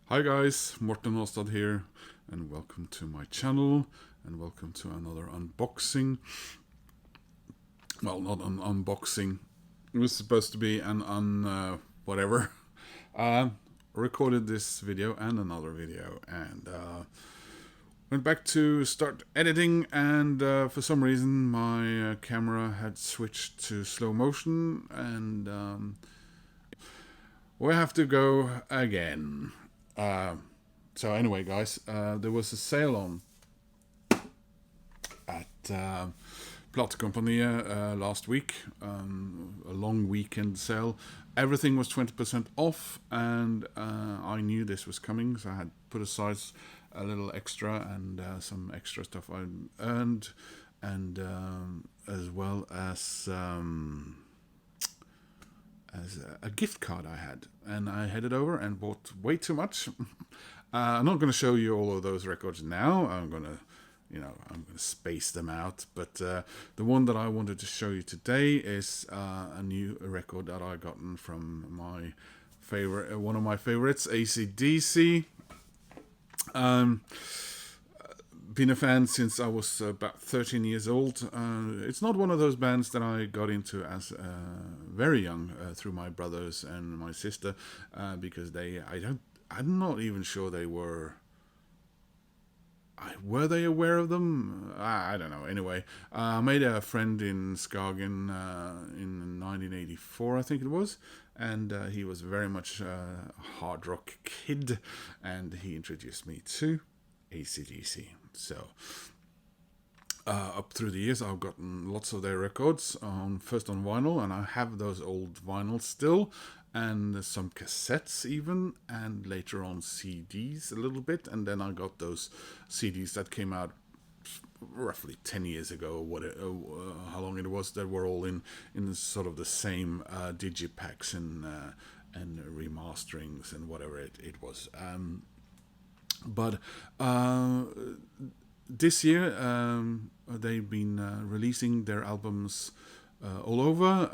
Hi guys, Morten Hostad here, and welcome to my channel, and welcome to another unboxing. Well, not an unboxing. It was supposed to be an whatever. Uh, Recorded this video and another video, and went back to start editing, and for some reason my camera had switched to slow motion, and we have to go again. So anyway, guys, there was a sale on at Platekompaniet last week, a long weekend sale. Everything was 20% off, and I knew this was coming, so I had put aside a little extra and some extra stuff I earned, and as well as a gift card I had, and I headed over and bought way too much. I'm not going to show you all of those records now. I'm going to space them out. But the one that I wanted to show you today is a new record that I gotten from my favorite, one of my favorites, AC/DC. Been a fan since I was about 13 years old. It's not one of those bands that I got into as very young through my brothers and my sister, because I'm not even sure they were. Were they aware of them? I don't know. Anyway, I made a friend in Skagen in 1984, I think it was, and he was very much a hard rock kid, and he introduced me to AC/DC. So up through the years, I've gotten lots of their records, first on vinyl, and I have those old vinyls still, and some cassettes even, and later on CDs a little bit, and then I got those CDs that came out roughly 10 years ago, how long it was, that were all in sort of the same digipacks and remasterings and whatever it was. But this year, they've been releasing their albums all over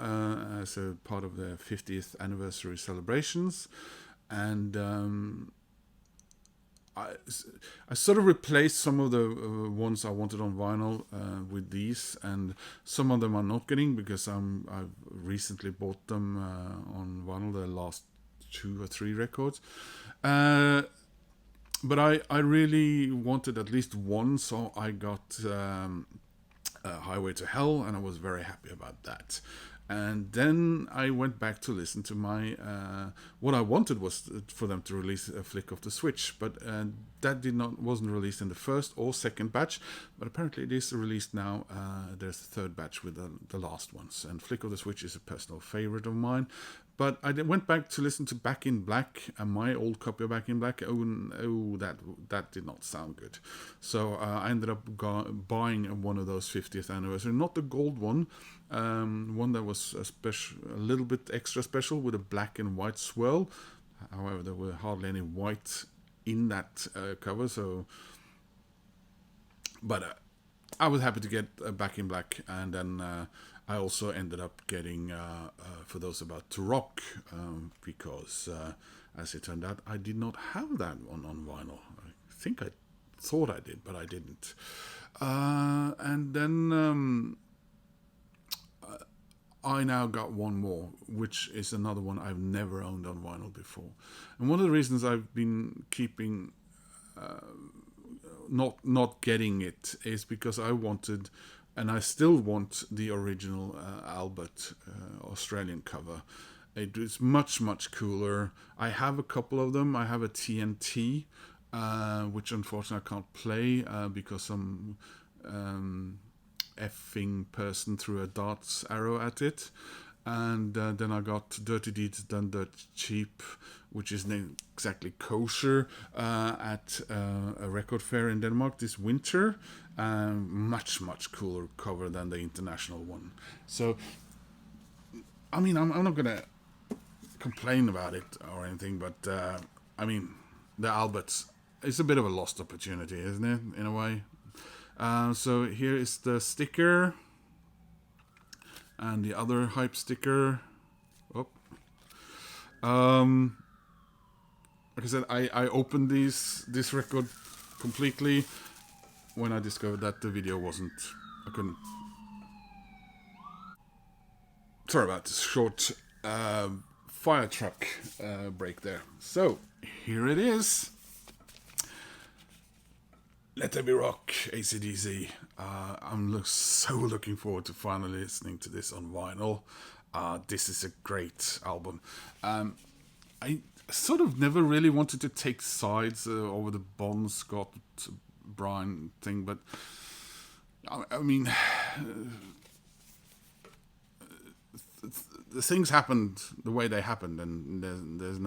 as a part of their 50th anniversary celebrations. And I sort of replaced some of the ones I wanted on vinyl with these, and some of them I'm not getting because I've recently bought them on vinyl, the last 2 or 3 records. But I really wanted at least one, so I got Highway to Hell, and I was very happy about that. And then I went back to listen to my... what I wanted was for them to release a Flick of the Switch, but that wasn't released in the first or second batch, but apparently it is released now. There's a third batch with the last ones, and Flick of the Switch is a personal favorite of mine. But I went back to listen to Back in Black, and my old copy of Back in Black. That did not sound good. So I ended up buying one of those 50th anniversary, not the gold one, one that was a little bit extra special with a black and white swirl. However, there were hardly any white in that cover. So, but I was happy to get Back in Black, and then I also ended up getting For Those About to Rock, because as it turned out, I did not have that one on vinyl. I thought I did, but I didn't. And then I now got one more, which is another one I've never owned on vinyl before. And one of the reasons I've been keeping not getting it is because I wanted, and I still want, the original Albert Australian cover. It is much cooler. I have a couple of them. I have a TNT, which unfortunately I can't play because some effing person threw a darts arrow at it. And then I got Dirty Deeds Done Dirt Cheap, which isn't exactly kosher, at a record fair in Denmark this winter. Much cooler cover than the international one. So, I mean, I'm not going to complain about it or anything, but I mean, the Alberts, it's a bit of a lost opportunity, isn't it, in a way? So here is the sticker. And the other hype sticker. like I said, I opened this record completely when I discovered that the video wasn't. I couldn't. Sorry about this short fire truck break there. So here it is. Let There Be Rock, AC/DC. I'm so looking forward to finally listening to this on vinyl. This is a great album. I sort of never really wanted to take sides over the Bon Scott Brian thing, but I mean, the things happened the way they happened, and there's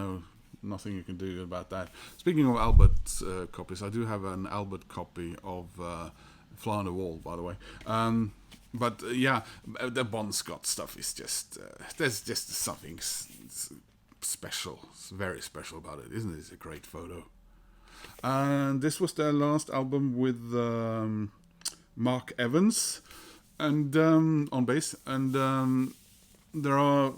nothing you can do about that. Speaking of Albert copies, I do have an Albert copy of Fly on the Wall, by the way. But yeah, the Bon Scott stuff is just there's just something special, very special about it, isn't it? It's a great photo. And this was their last album with Mark Evans and on bass, and there are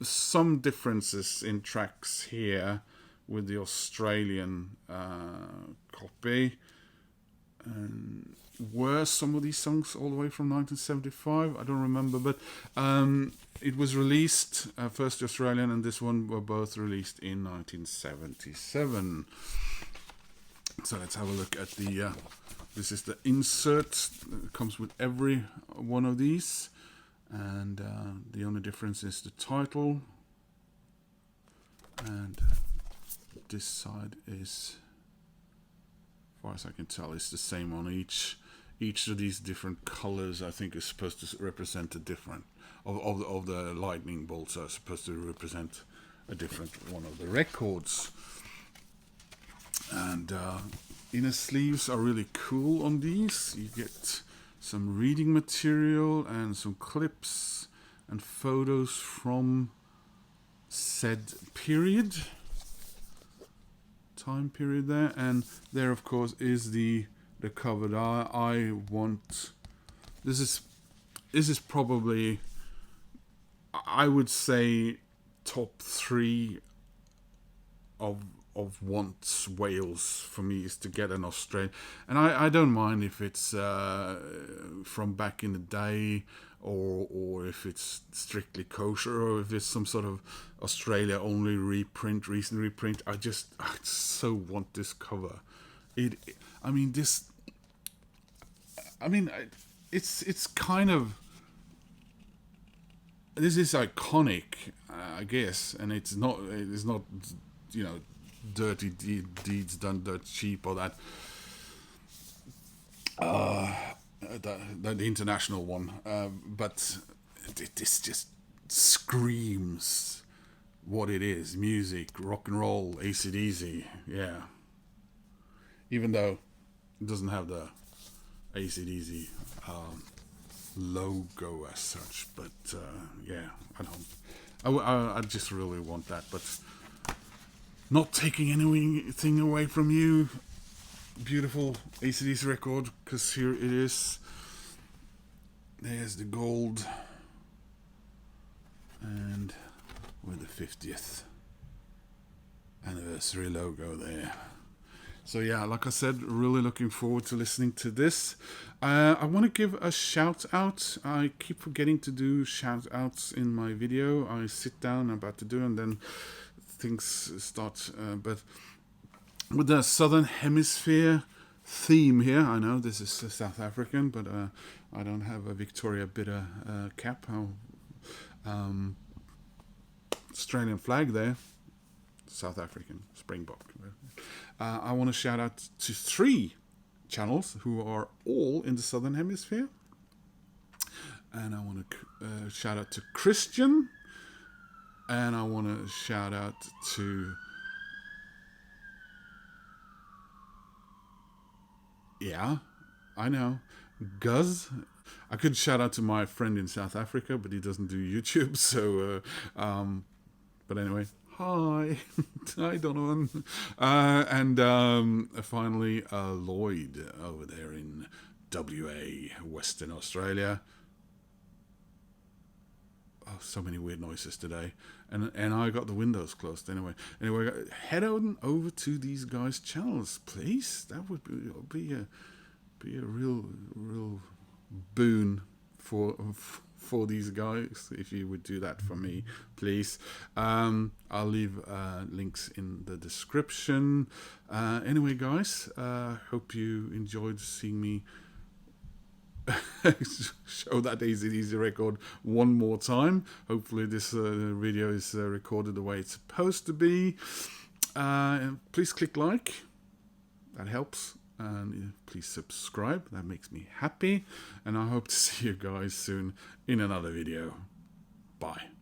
some differences in tracks here with the Australian copy. And were some of these songs all the way from 1975? I don't remember, but it was released, first the Australian and this one were both released in 1977. So let's have a look at the, this is the insert. It comes with every one of these. And the only difference is the title. And this side is, as far as I can tell, it's the same on each. Each of these different colors, I think, is supposed to represent a different of the lightning bolts are supposed to represent a different one of the records. And inner sleeves are really cool on these. You get some reading material and some clips and photos from said time period there, and there of course is the cover that I want. This is probably, I would say, top 3 of wants Wales for me is to get an Australian, and I don't mind if it's from back in the day or if it's strictly kosher or if it's some sort of Australia only recent reprint. I so want this cover. It's kind of, this is iconic, I guess, and it's not dirty deeds done dirt cheap or that the international one, but this just screams what it is: music, rock and roll, AC/DC. Yeah, even though it doesn't have the AC/DC logo as such, but yeah, I just really want that, but not taking anything away from you, beautiful AC/DC record, because here it is. There's the gold, and with the 50th anniversary logo there. So yeah, like I said, really looking forward to listening to this. I want to give a shout out. I keep forgetting to do shout outs in my video. I sit down, I'm about to do, and then things start. But with the Southern Hemisphere theme here, I know this is South African, but I don't have a Victoria Bitter cap. Australian flag there. South African Springbok. I want to shout out to 3 channels who are all in the Southern Hemisphere. And I want to shout out to Cristian. And I want to shout out to... Yeah, I know. Guz. I could shout out to my friend in South Africa, but he doesn't do YouTube. So, but anyway... Hi, hi Donovan, and finally Lloyd over there in WA, Western Australia. so many weird noises today, and I got the windows closed anyway. Head on over to these guys' channels, please. That would be a real boon for these guys if you would do that for me, please. I'll leave links in the description. Anyway, guys, hope you enjoyed seeing me show that easy record one more time. Hopefully this video is recorded the way it's supposed to be. Please click like, that helps, and please subscribe, that makes me happy, and I hope to see you guys soon in another video. Bye.